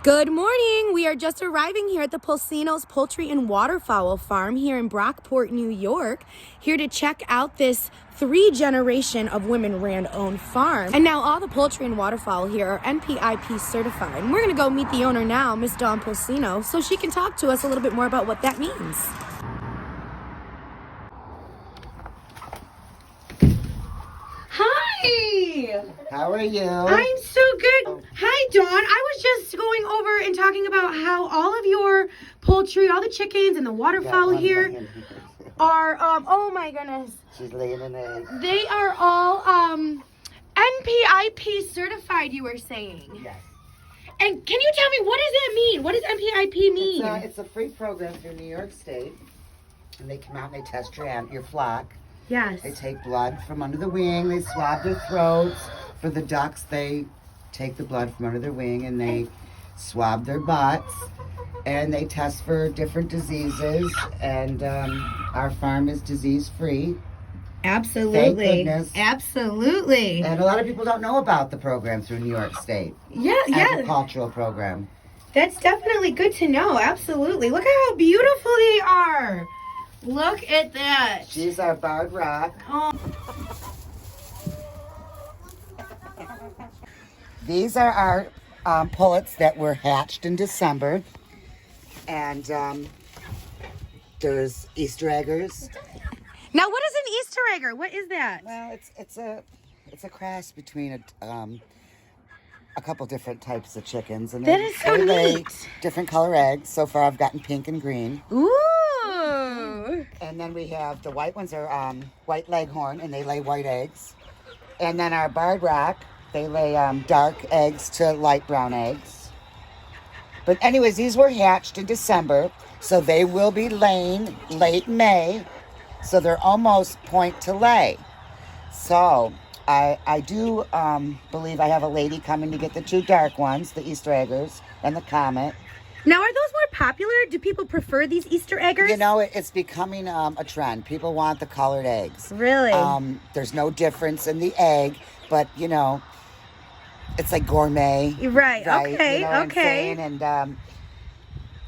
Good morning. We are just arriving here at the Pulcino's Poultry and Waterfowl Farm here in Brockport, New York, here to check out this 3-generation of women-ran owned farm. And now all the poultry and waterfowl here are NPIP certified. And we're going to go meet the owner now, Miss Dawn Pulcino, so she can talk to us a little bit more about what that means. Hi! How are you? I'm so good. Hi, Dawn. I was just going over and talking about how all of your poultry, all the chickens and the waterfowl here are, oh my goodness. She's laying an egg. They are all NPIP certified, you were saying. Yes. And can you tell me, what does that mean? What does NPIP mean? It's a free program through New York State. And they come out and they test your flock. Yes. They take blood from under the wing. They swab their throats. For the ducks, they take the blood from under their wing and they swab their butts. And they test for different diseases. And our farm is disease-free. Absolutely. Thank goodness. Absolutely. And a lot of people don't know about the program through New York State. Yeah. Agricultural program. That's definitely good to know. Absolutely. Look at how beautiful they are. Look at that. She's our barred rock. Oh. These are our pullets that were hatched in December. And there's Easter eggers. Now, what is an Easter egger? What is that? Well, it's a cross between a couple different types of chickens. And That is so they lay neat. different color eggs. So far, I've gotten pink and green. Ooh. And then we have the white ones are white leghorn, and they lay white eggs. And then our barred rock, they lay dark eggs to light brown eggs. But anyways, these were hatched in December, so they will be laying late May. So they're almost point to lay. So I do believe I have a lady coming to get the 2 dark ones, the Easter eggers and the comet. Now, are those more popular? Do people prefer these Easter eggers? You know, it's becoming a trend. People want the colored eggs. Really? There's no difference in the egg, but, you know, it's like gourmet. Right. Okay. You know what Okay. I'm saying? And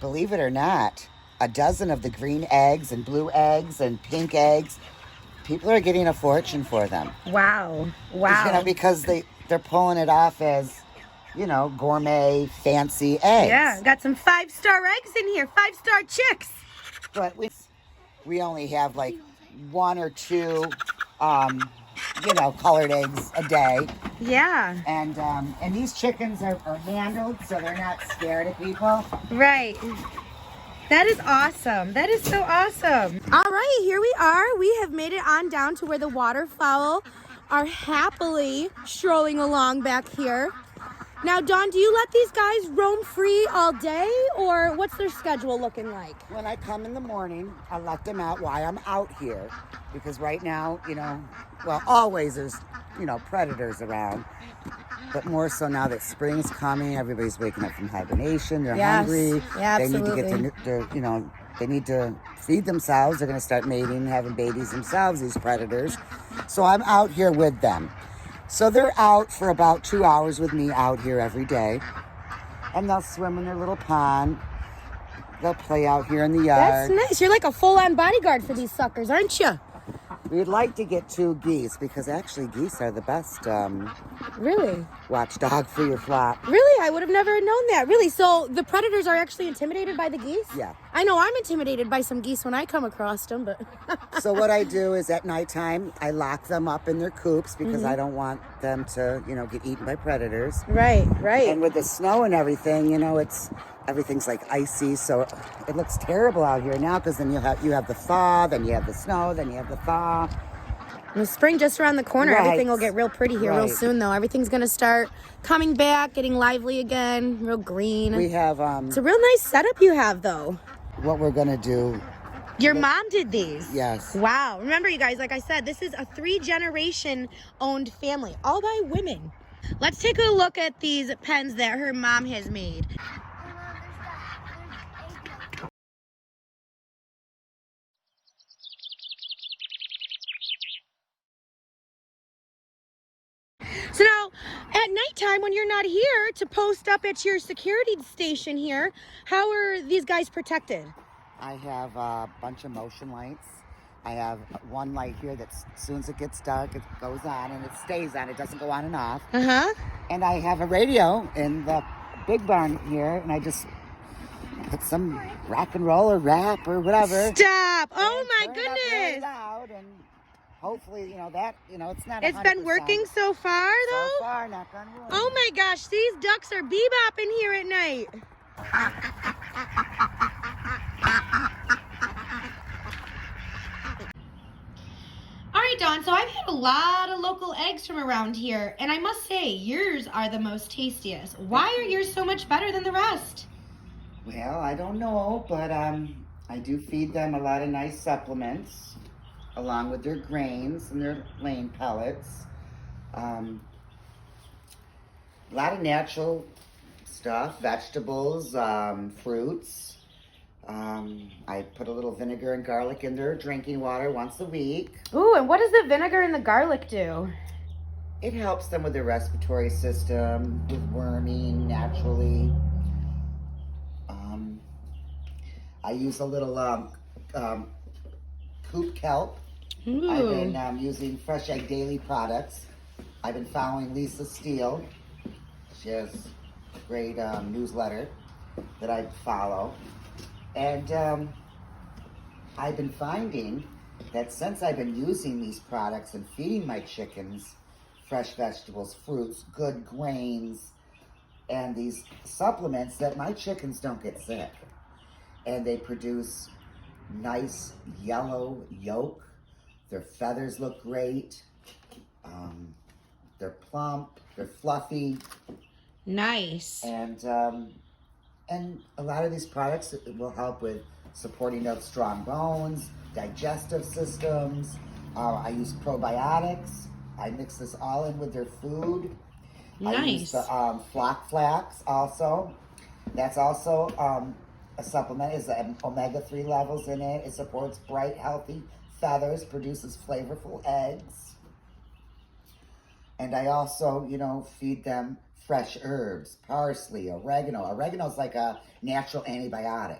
believe it or not, a dozen of the green eggs and blue eggs and pink eggs, people are getting a fortune for them. Wow. Wow. You know, because they're pulling it off as, you know, gourmet, fancy eggs. Yeah, got some 5-star eggs in here. 5-star chicks. But we only have like 1 or 2, you know, colored eggs a day. Yeah. And these chickens are handled, so they're not scared of people. Right. That is awesome. That is so awesome. All right, here we are. We have made it on down to where the waterfowl are happily strolling along back here. Now, Dawn, do you let these guys roam free all day, or what's their schedule looking like? When I come in the morning, I let them out while I'm out here. Because right now, you know, well, always there's, you know, predators around. But more so now that spring's coming, everybody's waking up from hibernation. They're hungry. Yeah, they absolutely. need to get their, you know, they need to feed themselves. They're going to start mating, having babies themselves, these predators. So I'm out here with them. So they're out for about 2 hours with me out here every day. And they'll swim in their little pond. They'll play out here in the yard. That's nice. You're like a full-on bodyguard for these suckers, aren't you? We'd like to get 2 geese because actually geese are the best Really? watchdog for your flock. Really? I would have never known that. Really? So the predators are actually intimidated by the geese? Yeah. I know I'm intimidated by some geese when I come across them, but... So what I do is at nighttime, I lock them up in their coops because I don't want them to, you know, get eaten by predators. Right. And with the snow and everything, you know, everything's like icy, so it looks terrible out here now because then you have the thaw, then you have the snow, then you have the thaw. The spring just around the corner. Right. Everything will get real pretty here real soon, though. Everything's going to start coming back, getting lively again, real green. We have It's a real nice setup you have, though. what we're gonna do. Your mom did these? Yes. Wow. Remember, you guys, like I said, this is a 3-generation owned family, all by women. Let's take a look at these pens that her mom has made. So now, at nighttime, time when you're not here to post up at your security station here, how are these guys protected? I have a bunch of motion lights. I have one light here that as soon as it gets dark, it goes on and it stays on. It doesn't go on and off. Uh-huh. And I have a radio in the big barn here, and I just put some rock and roll or rap or whatever. Stop! Oh my Turn it up really goodness! loud, and hopefully, it's not. It's been working so far, though? So far, knock on wood. Oh my gosh, these ducks are bebopping here at night. All right, Dawn, so I've had a lot of local eggs from around here, and I must say, yours are the most tastiest. Why are yours so much better than the rest? Well, I don't know, but I do feed them a lot of nice supplements, along with their grains and their laying pellets. A lot of natural stuff, vegetables, fruits. I put a little vinegar and garlic in their drinking water once a week. Ooh, and what does the vinegar and the garlic do? It helps them with their respiratory system, with worming naturally. I use a little coop kelp. Ooh. I've been using Fresh Egg Daily products. I've been following Lisa Steele. She has a great newsletter that I follow. And I've been finding that since I've been using these products and feeding my chickens fresh vegetables, fruits, good grains, and these supplements, that my chickens don't get sick. And they produce nice yellow yolk. Their feathers look great. They're plump. They're fluffy. Nice. And a lot of these products will help with supporting of strong bones, digestive systems. I use probiotics. I mix this all in with their food. Nice. I use the flock flax also. That's also a supplement. Is omega-3 levels in it. It supports bright, healthy feathers, produces flavorful eggs. And I also, feed them fresh herbs, parsley, oregano. Oregano is like a natural antibiotic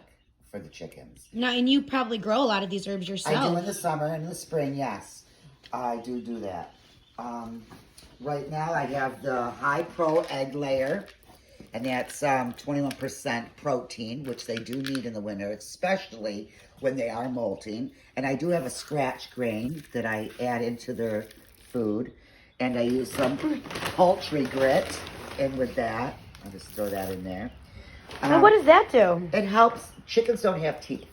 for the chickens. Now, and you probably grow a lot of these herbs yourself. I do in the summer and in the spring, yes. I do that. Right now I have the High Pro Egg Layer, and that's 21% protein, which they do need in the winter, especially when they are molting. And I do have a scratch grain that I add into their food. And I use some poultry grit in with that. I'll just throw that in there. And what does that do? It helps. Chickens don't have teeth.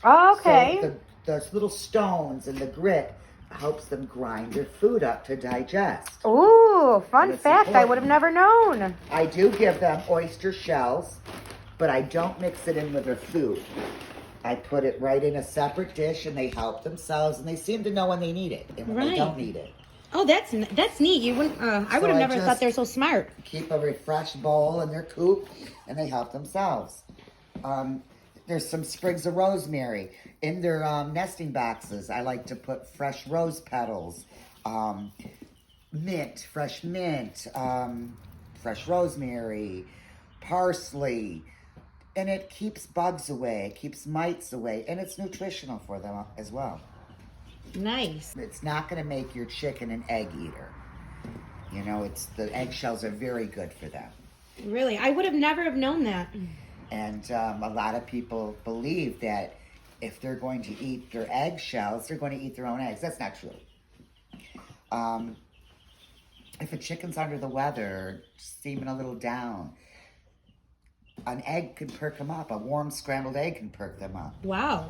Oh, okay. So those little stones and the grit helps them grind their food up to digest. Ooh, fun fact. Important. I would have never known. I do give them oyster shells, but I don't mix it in with their food. I put it right in a separate dish, and they help themselves, and they seem to know when they need it and when they don't need it. Oh, that's neat. You wouldn't. I would have never thought they're so smart. Keep a refreshed bowl in their coop, and they help themselves. There's some sprigs of rosemary in their nesting boxes. I like to put fresh rose petals, fresh mint, fresh rosemary, parsley, and it keeps bugs away, it keeps mites away, and it's nutritional for them as well. Nice. It's not going to make your chicken an egg eater. The eggshells are very good for them. Really? I would have never have known that. And a lot of people believe that if they're going to eat their eggshells, they're going to eat their own eggs. That's not true. If a chicken's under the weather or seeming a little down, an egg can perk them up. A warm scrambled egg can perk them up. Wow.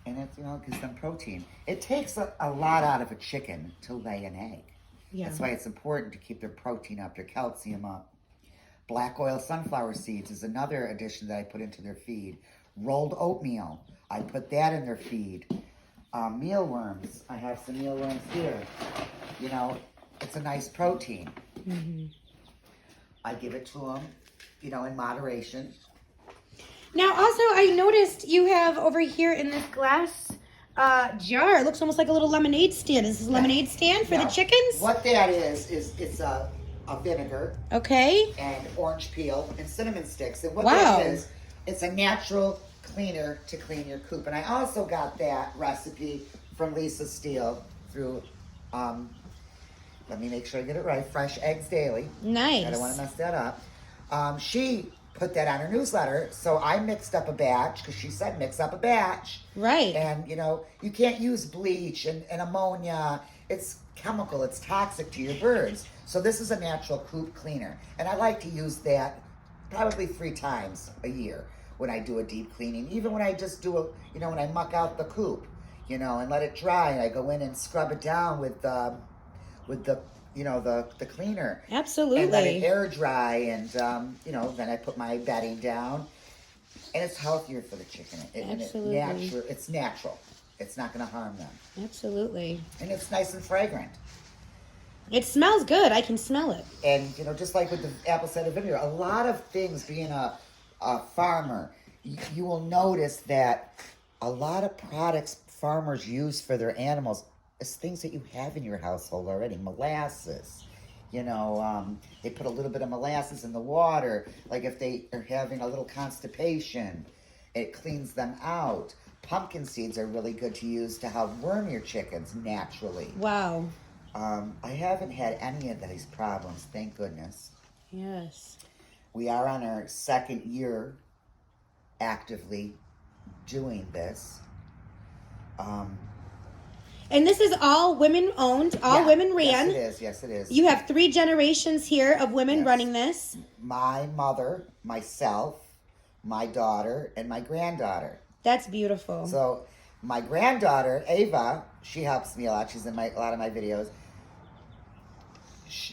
And it's, gives them protein. It takes a lot out of a chicken to lay an egg. Yeah. That's why it's important to keep their protein up, their calcium up. Black oil sunflower seeds is another addition that I put into their feed. Rolled oatmeal, I put that in their feed. Mealworms, I have some mealworms here. It's a nice protein. Mm-hmm. I give it to them, in moderation. Now, also, I noticed you have over here in this glass jar. It looks almost like a little lemonade stand. Is this a lemonade stand for the chickens? What that is it's a of vinegar Okay. and orange peel and cinnamon sticks. And what Wow. this is, it's a natural cleaner to clean your coop. And I also got that recipe from Lisa Steele through, let me make sure I get it right, Fresh Eggs Daily. Nice. I don't want to mess that up. She put that on her newsletter, so I mixed up a batch, because she said mix up a batch. Right. And, you know, you can't use bleach and ammonia. It's chemical. It's toxic to your birds. So this is a natural coop cleaner. And I like to use that probably 3 times a year when I do a deep cleaning. Even when I just do when I muck out the coop, and let it dry. And I go in and scrub it down with the cleaner. Absolutely. And let it air dry. And, then I put my bedding down. And it's healthier for the chicken. Absolutely. It's natural. It's not going to harm them. Absolutely. And it's nice and fragrant. It smells good. I can smell it. And, just like with the apple cider vinegar, a lot of things, being a farmer, you will notice that a lot of products farmers use for their animals is things that you have in your household already. Molasses. They put a little bit of molasses in the water. Like if they are having a little constipation, it cleans them out. Pumpkin seeds are really good to use to help worm your chickens naturally. Wow. I haven't had any of these problems, thank goodness. Yes. We are on our 2nd year actively doing this. And this is all women owned, all women ran. Yes, it is. You have 3 generations here of women running this. My mother, myself, my daughter, and my granddaughter. That's beautiful. So my granddaughter, Ava, she helps me a lot. She's in a lot of my videos.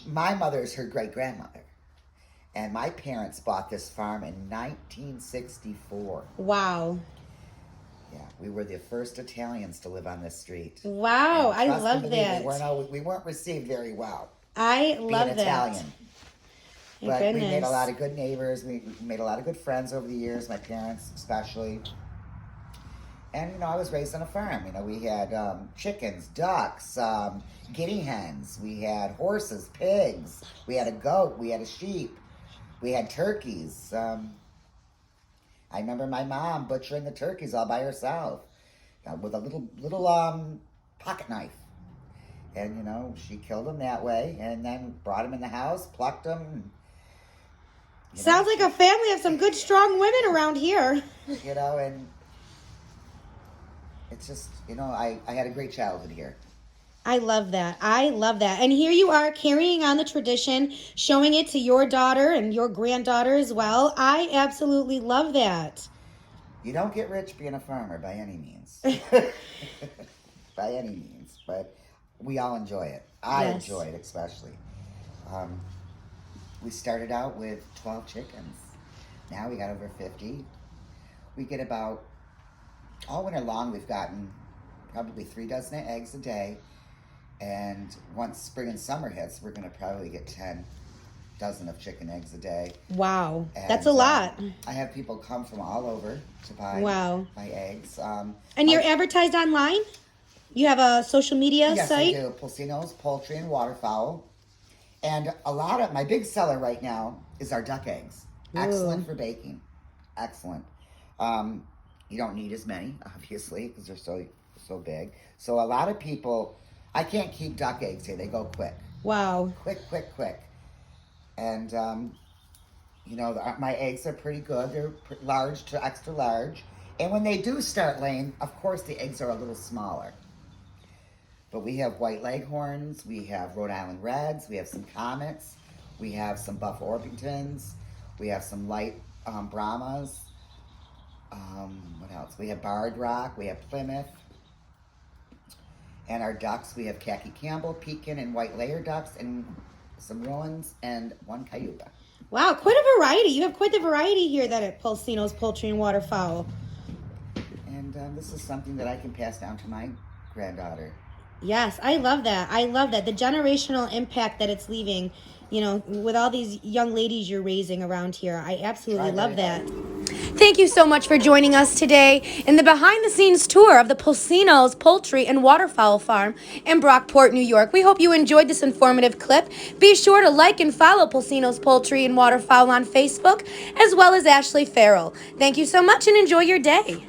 My mother is her great-grandmother. And my parents bought this farm in 1964. Wow. Yeah, we were the first Italians to live on this street. Wow, I love that. We weren't received very well. I love being that. Italian. But goodness. we made a lot of good neighbors. We made a lot of good friends over the years, my parents especially. And, I was raised on a farm. We had chickens, ducks, guinea hens. We had horses, pigs. We had a goat. We had a sheep. We had turkeys. I remember my mom butchering the turkeys all by herself with a little pocket knife. And, she killed them that way and then brought them in the house, plucked them. Sounds like a family of some good, strong women around here. And it's just, I had a great childhood here. I love that. I love that. And here you are carrying on the tradition, showing it to your daughter and your granddaughter as well. I absolutely love that. You don't get rich being a farmer by any means. By any means. But we all enjoy it. I enjoy it especially. We started out with 12 chickens. Now we got over 50. We get about, all winter long, we've gotten probably 3 dozen eggs a day. And once spring and summer hits, we're going to probably get 10 dozen of chicken eggs a day. Wow. And, that's a lot. I have people come from all over to buy my eggs. And you're advertised online? You have a social media site? Yes, I do. Pulcino's Poultry and Waterfowl. And a lot of, my big seller right now is our duck eggs. Ooh. Excellent for baking. Excellent. You don't need as many, obviously, because they're so big. So a lot of people, I can't keep duck eggs here. They go quick. Wow. Quick. And, my eggs are pretty good. They're large to extra large. And when they do start laying, of course, the eggs are a little smaller. But we have white leghorns. We have Rhode Island Reds. We have some Comets. We have some Buff Orpingtons. We have some light Brahmas. What else? We have Barred Rock. We have Plymouth. And our ducks, we have Khaki Campbell, Pekin, and white layer ducks, and some Rowans, and 1 Cayuga. Wow, quite a variety. You have quite the variety here at Pulcino's Poultry and Waterfowl. And this is something that I can pass down to my granddaughter. Yes, I love that. I love that. The generational impact that it's leaving, with all these young ladies you're raising around here. I absolutely love that. Thank you so much for joining us today in the behind-the-scenes tour of the Pulcino's Poultry and Waterfowl Farm in Brockport, New York. We hope you enjoyed this informative clip. Be sure to like and follow Pulcino's Poultry and Waterfowl on Facebook, as well as Ashley Farrell. Thank you so much and enjoy your day.